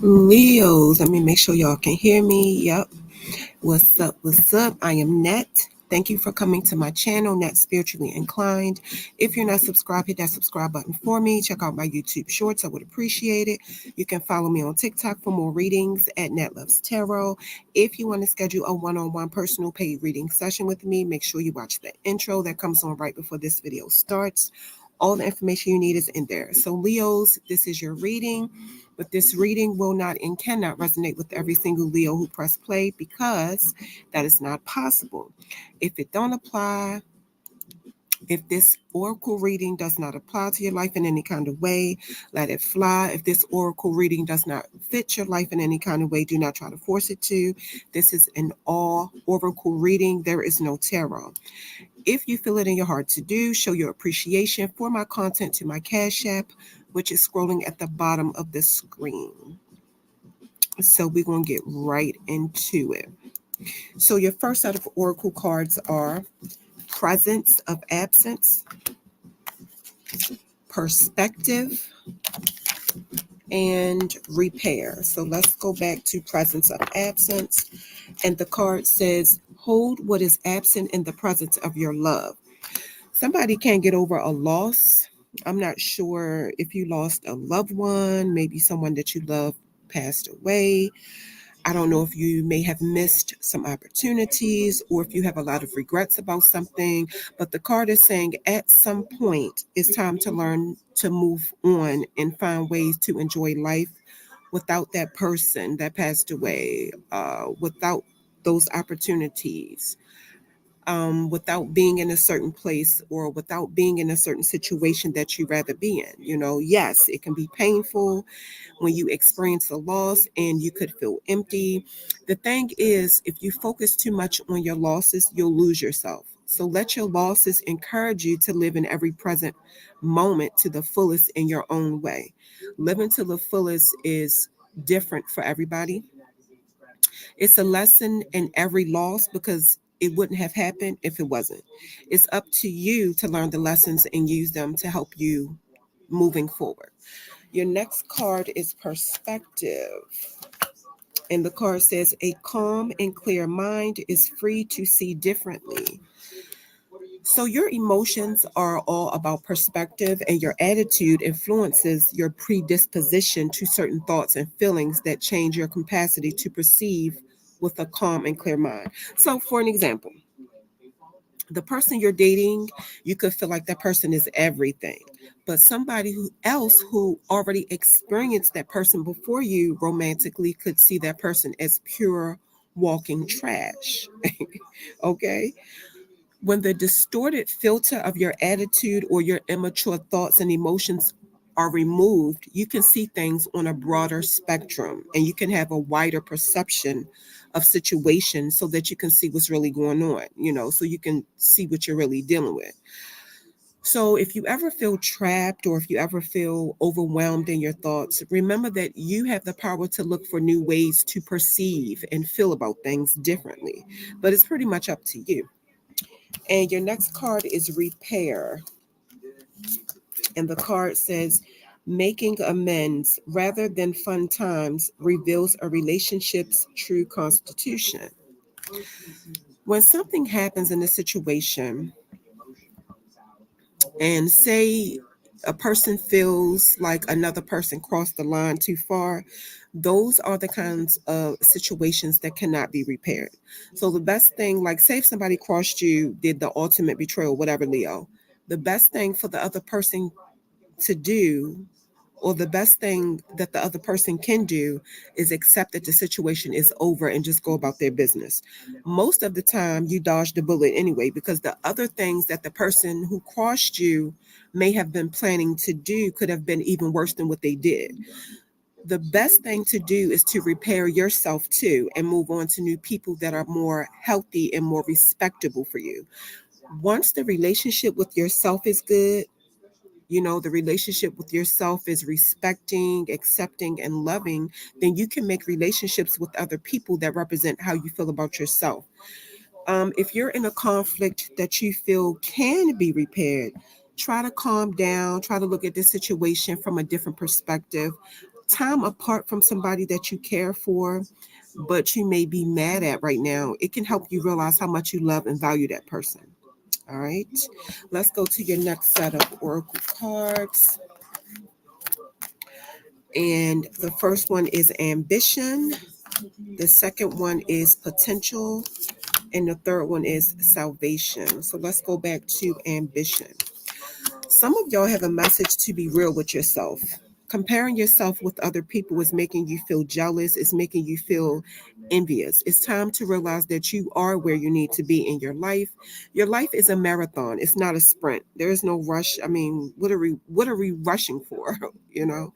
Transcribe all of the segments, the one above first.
Leos, let me make sure y'all can hear me. Yep. What's up? What's up? I am Net. Thank you for coming to my channel, Net Spiritually Inclined. If you're not subscribed, hit that subscribe button for me. Check out my YouTube shorts. I would appreciate it. You can follow me on TikTok for more readings at Net Loves Tarot. If you want to schedule a one-on-one personal paid reading session with me, make sure you watch the intro that comes on right before this video starts. All the information you need is in there. So Leos, this is your reading, but this reading will not and cannot resonate with every single Leo who pressed play because that is not possible. If it don't apply, if this oracle reading does not apply to your life in any kind of way, let it fly. If this oracle reading does not fit your life in any kind of way, do not try to force it to. This is an all oracle reading. There is no tarot. If you feel it in your heart to do, show your appreciation for my content to my Cash App, which is scrolling at the bottom of the screen. So we're going to get right into it. So your first set of oracle cards are Presence of Absence, Perspective, and Repair. So let's go back to Presence of Absence. And the card says, hold what is absent in the presence of your love. Somebody can't get over a loss. I'm not sure if you lost a loved one, maybe someone that you love passed away. I don't know if you may have missed some opportunities or if you have a lot of regrets about something, but the card is saying at some point it's time to learn to move on and find ways to enjoy life without that person that passed away, without those opportunities. Without being in a certain place or without being in a certain situation that you'd rather be in. Yes, it can be painful when you experience a loss and you could feel empty. The thing is, if you focus too much on your losses, you'll lose yourself. So let your losses encourage you to live in every present moment to the fullest in your own way. Living to the fullest is different for everybody. It's a lesson in every loss because it wouldn't have happened if it wasn't. It's up to you to learn the lessons and use them to help you moving forward. Your next card is Perspective. And the card says, a calm and clear mind is free to see differently. So your emotions are all about perspective, and your attitude influences your predisposition to certain thoughts and feelings that change your capacity to perceive with a calm and clear mind. So for an example, the person you're dating, you could feel like that person is everything. But somebody else who already experienced that person before you romantically could see that person as pure walking trash. Okay? When the distorted filter of your attitude or your immature thoughts and emotions are removed, you can see things on a broader spectrum and you can have a wider perception of situations so that you can see what's really going on, so you can see what you're really dealing with. So if you ever feel trapped or if you ever feel overwhelmed in your thoughts, remember that you have the power to look for new ways to perceive and feel about things differently. But it's pretty much up to you. And your next card is Repair. And the card says, making amends rather than fun times reveals a relationship's true constitution. When something happens in a situation, and say a person feels like another person crossed the line too far, those are the kinds of situations that cannot be repaired. So the best thing, like say if somebody crossed you, did the ultimate betrayal, whatever, Leo, the best thing for the other person to do, or the best thing that the other person can do, is accept that the situation is over and just go about their business. Most of the time, you dodge the bullet anyway, because the other things that the person who crossed you may have been planning to do could have been even worse than what they did. The best thing to do is to repair yourself too and move on to new people that are more healthy and more respectable for you. Once the relationship with yourself is good, the relationship with yourself is respecting, accepting, and loving, then you can make relationships with other people that represent how you feel about yourself. If you're in a conflict that you feel can be repaired, try to calm down, try to look at the situation from a different perspective. Time apart from somebody that you care for, but you may be mad at right now, it can help you realize how much you love and value that person. All right, let's go to your next set of oracle cards. And the first one is ambition, the second one is potential, and the third one is salvation. So let's go back to ambition. Some of y'all have a message to be real with yourself. Comparing yourself with other people is making you feel jealous, it's making you feel envious. It's time to realize that you are where you need to be in your life. Your life is a marathon, it's not a sprint. There is no rush. I mean, what are we rushing for? you know?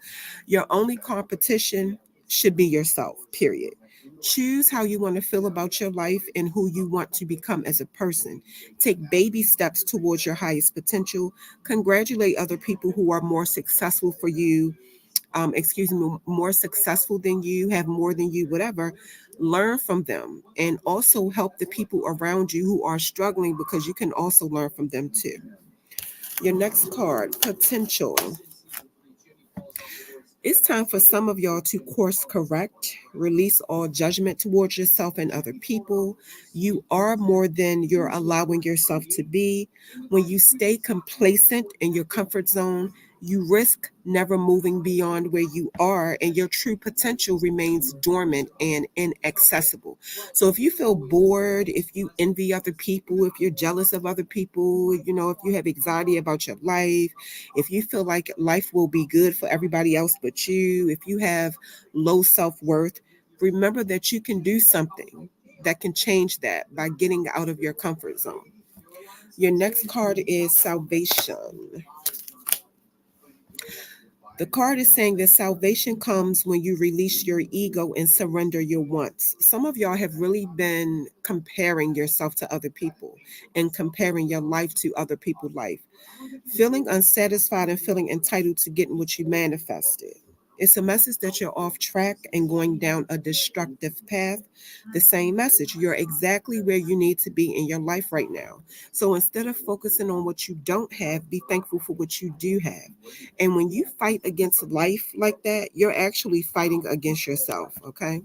Your only competition should be yourself, period. Choose how you want to feel about your life and who you want to become as a person. Take baby steps towards your highest potential. Congratulate other people who are more successful for you, more successful than you, have more than you, whatever. Learn from them and also help the people around you who are struggling, because you can also learn from them too. Your next card, potential. It's time for some of y'all to course correct, release all judgment towards yourself and other people. You are more than you're allowing yourself to be. When you stay complacent in your comfort zone, you risk never moving beyond where you are, and your true potential remains dormant and inaccessible. So, if you feel bored, if you envy other people, if you're jealous of other people, if you have anxiety about your life, if you feel like life will be good for everybody else but you, if you have low self worth, remember that you can do something that can change that by getting out of your comfort zone. Your next card is salvation. The card is saying that salvation comes when you release your ego and surrender your wants. Some of y'all have really been comparing yourself to other people and comparing your life to other people's life, feeling unsatisfied and feeling entitled to getting what you manifested. It's a message that you're off track and going down a destructive path. The same message. You're exactly where you need to be in your life right now. So instead of focusing on what you don't have, be thankful for what you do have. And when you fight against life like that, you're actually fighting against yourself, okay?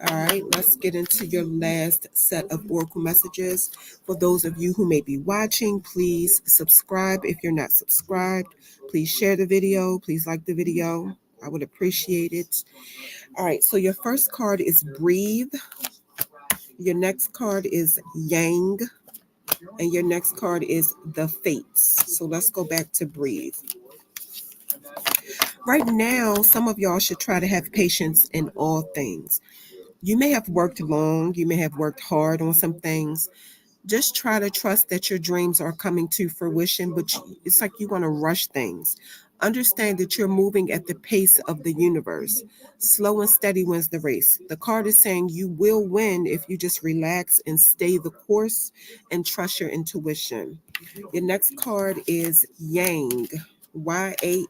All right, let's get into your last set of oracle messages. For those of you who may be watching, please subscribe if you're not subscribed. Please share the video. Please like the video. I would appreciate it. All right, so your first card is Breathe. Your next card is Yang. And your next card is The Fates. So let's go back to Breathe. Right now, some of y'all should try to have patience in all things. You may have worked long, you may have worked hard on some things. Just try to trust that your dreams are coming to fruition, but it's like you want to rush things. Understand that you're moving at the pace of the universe. Slow and steady wins the race. The card is saying you will win if you just relax and stay the course and trust your intuition. Your next card is Yang, Yang.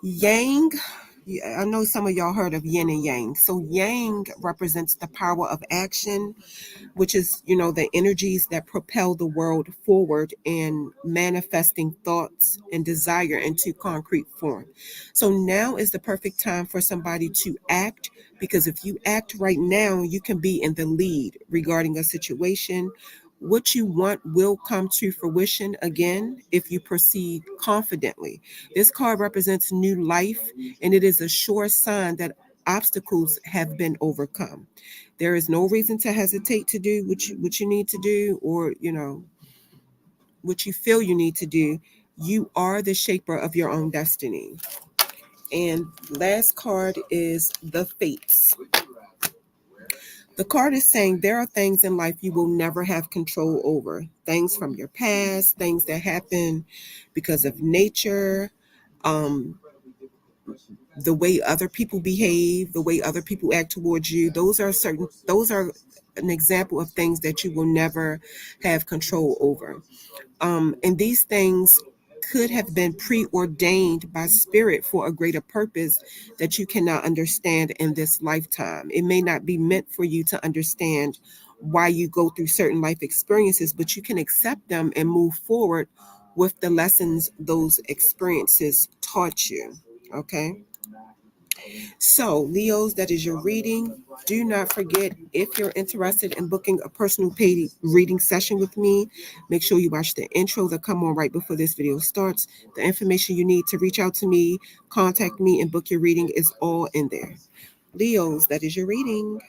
Yang, yeah, I know some of y'all heard of yin and yang. So yang represents the power of action, which is, the energies that propel the world forward and manifesting thoughts and desire into concrete form. So now is the perfect time for somebody to act, because if you act right now, you can be in the lead regarding a situation. What you want will come to fruition again if you proceed confidently. This card represents new life, and it is a sure sign that obstacles have been overcome. There is no reason to hesitate to do what you need to do, or what you feel you need to do. You are the shaper of your own destiny. And last card is the Fates. The card is saying there are things in life you will never have control over. Things from your past, things that happen because of nature, um, the way other people behave, the way other people act towards you. Those are an example of things that you will never have control over. And these things could have been preordained by spirit for a greater purpose that you cannot understand in this lifetime. It may not be meant for you to understand why you go through certain life experiences, but you can accept them and move forward with the lessons those experiences taught you. Okay. So, Leos, that is your reading. Do not forget, if you're interested in booking a personal paid reading session with me, make sure you watch the intro that come on right before this video starts. The information you need to reach out to me, contact me, and book your reading is all in there. Leos, that is your reading.